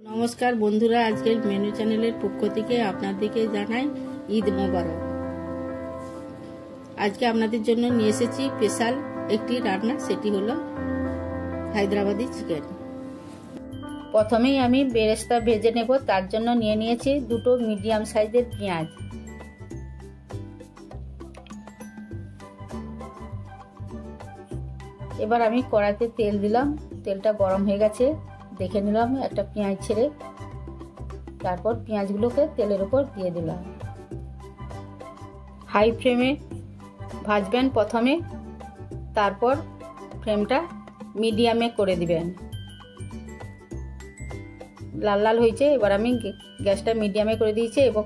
নমস্কার বন্ধুরা, আজকের মেনু চ্যানেলের পক্ষ থেকে আপনাদেরকে জানাই ঈদ মোবারক। আজকে আপনাদের জন্য নিয়ে এসেছি স্পেশাল একটি রান্না, সেটি হলো হায়দ্রাবাদি চিকেন। প্রথমেই আমি বেরেস্তা ভেজে নেব। তার জন্য নিয়ে নিয়েছি দুটো মিডিয়াম সাইজের পেঁয়াজ। এবার আমি কড়াইতে তেল দিলাম, তেলটা গরম হয়ে গেছে। দেখে নিলাম একটা পেঁয়াজ ছেড়ে, তারপর পেঁয়াজগুলোকে তেলের উপর দিয়ে দিলাম। হাই ফ্লেমে ভাজবেন প্রথমে, তারপর ফ্লেমটা মিডিয়ামে করে দিবেন। লাল লাল হয়েছে, এবার আমি গ্যাসটা মিডিয়ামে করে দিয়েছি এবং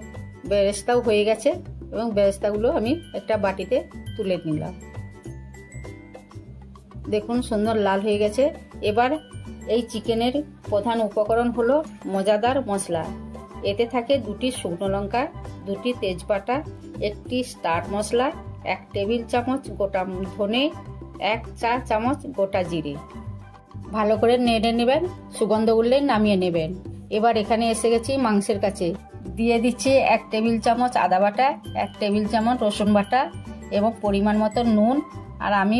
বেরেস্তাও হয়ে গেছে এবং বেরেস্তাগুলো আমি একটা বাটিতে তুলে নিলাম। দেখুন সুন্দর লাল হয়ে গেছে। এবার এই চিকেনের প্রধান উপকরণ হলো মজাদার মশলা। এতে থাকে 2টি শুকনো লঙ্কা, 2টি তেজপাতা, 1টি স্টার মশলা, 1 টেবিল চামচ গোটা ধনে, 1 চা চামচ গোটা জিরে। ভালো করে নেড়ে নেবেন, সুগন্ধ উঠলে নামিয়ে নেবেন। এবার এখানে এসে গেছি মাংসের কাছে। দিয়ে দিচ্ছি 1 টেবিল চামচ আদা বাটা, 1 টেবিল চামচ রসুন বাটা এবং পরিমাণ মতো নুন। আর আমি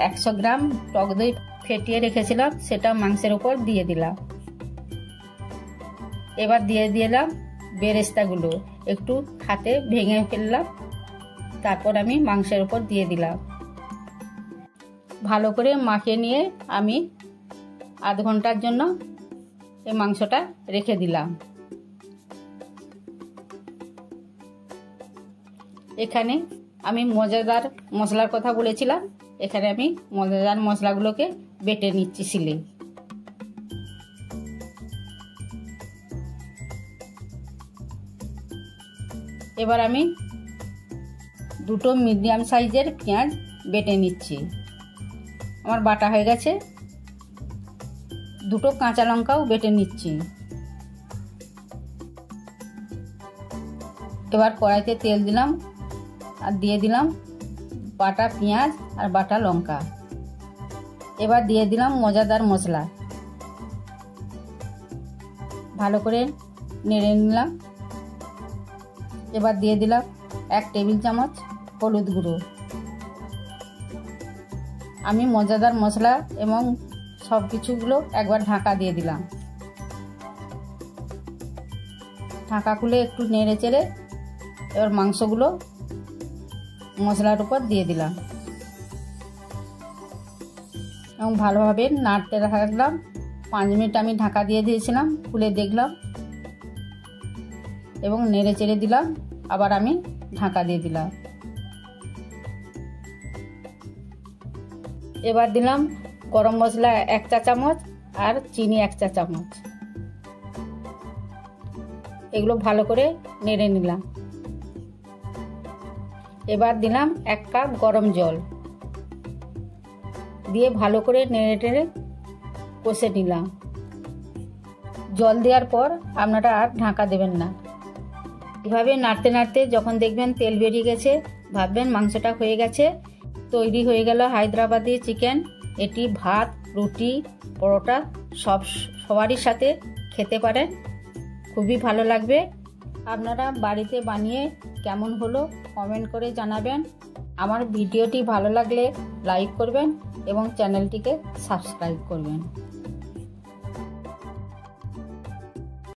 100 গ্রাম টক দই ফেটিয়ে রেখেছিলাম, সেটা মাংসের উপর দিয়ে দিলাম। এবার দিয়ে দিলাম বেরেস্তাগুলো, একটু হাতে ভেঙে ফেললাম, তারপর আমি মাংসের উপর দিয়ে দিলাম। ভালো করে মাখিয়ে নিয়ে আমি আধ ঘন্টার জন্য এই মাংসটা রেখে দিলাম। এখানে আমি মজাদার মশলার কথা বলেছিলাম, এখানে আমি মজাদার মশলাগুলোকে বেটে নিচ্ছি শিলে। এবার আমি 2টো মিডিয়াম সাইজের পেঁয়াজ বেটে নিচ্ছি। আমার বাটা হয়ে গেছে। 2টো কাঁচা লঙ্কাও বেটে নিচ্ছি। এবার কড়াইতে তেল দিলাম আর দিয়ে দিলাম বাটা পেঁয়াজ আর বাটা লঙ্কা। এবার দিয়ে দিলাম মজাদার মশলা, ভালো করে নেড়ে নিলাম। এবার দিয়ে দিলাম 1 টেবিল চামচ হলুদ গুঁড়ো। আমি মজাদার মশলা এবং সব কিছুগুলো একবার ঢাকা দিয়ে দিলাম। ঢাকা খুলে একটু নেড়ে চেড়ে এবার মাংসগুলো মশলার উপর দিয়ে দিলাম এবং ভালোভাবে নাড়তে রাখলাম। 5 মিনিট আমি ঢাকা দিয়ে দিয়েছিলাম, খুলে দেখলাম এবং নেড়ে চেড়ে দিলাম। আবার আমি ঢাকা দিয়ে দিলাম। এবার দিলাম গরম মশলা 1 চা চামচ আর চিনি 1 চা চামচ। এগুলো ভালো করে নেড়ে নিলাম। এবার দিলাম 1 কাপ গরম জল দিয়ে ভালো করে নেড়ে টেড়ে কষে নিলাম। জল দেওয়ার পর আপনারা আর ঢাকা দেবেন না। এভাবে নাড়তে নাড়তে যখন দেখবেন তেল বেরিয়ে গেছে, ভাববেন মাংসটা হয়ে গেছে। তৈরি হয়ে গেল হায়দ্রাবাদি চিকেন। এটি ভাত, রুটি, পরোটা সবারই সাথে খেতে পারেন, খুবই ভালো লাগবে। আপনারা বাড়িতে বানিয়ে কেমন হলো কমেন্ট করে জানাবেন। আমার ভিডিওটি ভালো লাগলে লাইক করবেন এবং চ্যানেলটিকে সাবস্ক্রাইব করবেন।